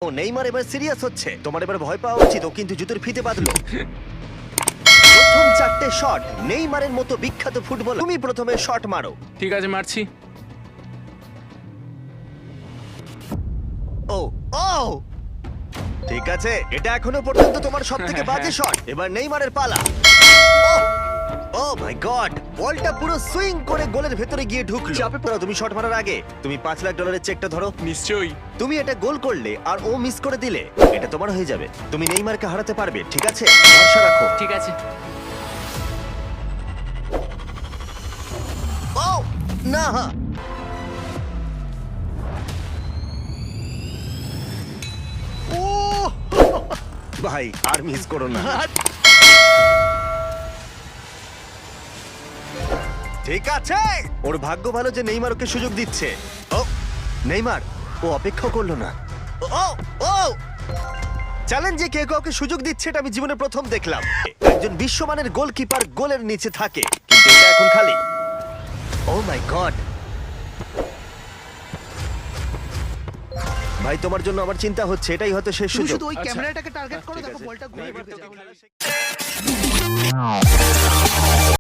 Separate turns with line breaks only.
ও Neymar এবার serious হচ্ছে। তোমার এবার ভয় পাওয়া উচিত, ও কিন্তু জুতোর ফিতে বাঁধলো। প্রথম 4টে শট নেইমারের মতো বিখ্যাত ফুটবল। তুমি প্রথমে শট মারো।
ঠিক আছে, মারছি।
ও ও ঠিক আছে, এটা এখনো পর্যন্ত তোমার সবথেকে বাজে শট। এবার নেইমারের পালা। ও মাই গড, বলটা পুরো সুইং করে গোলের ভেতরে গিয়ে ঢুকলো। চাপে পড়ো তুমি শট মারার আগে। তুমি $5 লাখ চেকটা ধরো।
নিশ্চয়ই।
তুমি এটা গোল করলে আর ও মিস করে দিলে এটা তোমার হয়ে যাবে। তুমি নেইমারকে হারাতে পারবে, ঠিক আছে? ভরসা রাখো।
ঠিক আছে।
ও না, ও ভাই আর মিস করো না। ঠিক আছে, ওর ভাগ্য ভালো যে নেইমার ওকে সুযোগ দিচ্ছে। ও নেইমার, ও অপেক্ষা করলো না। ও ও চ্যালেঞ্জে কে কাউকে সুযোগ দিচ্ছে এটা আমি জীবনে প্রথম দেখলাম। একজন বিশ্বমানের গোলকিপার গোলের নিচে থাকে, কিন্তু এটা এখন খালি। ও মাই গড ভাই, তোমার জন্য আমার চিন্তা হচ্ছে, এটাই হয়তো শেষ
তুমি
সুযোগ।
শুধু ওই
আচ্ছা।
ক্যামেরাটাকে টার্গেট করো,
ঠিক
দেখো
আছে।
বলটা ঘুরে
এবার
ঘুরে
তোকে
যাবে।
খেলা শেখ-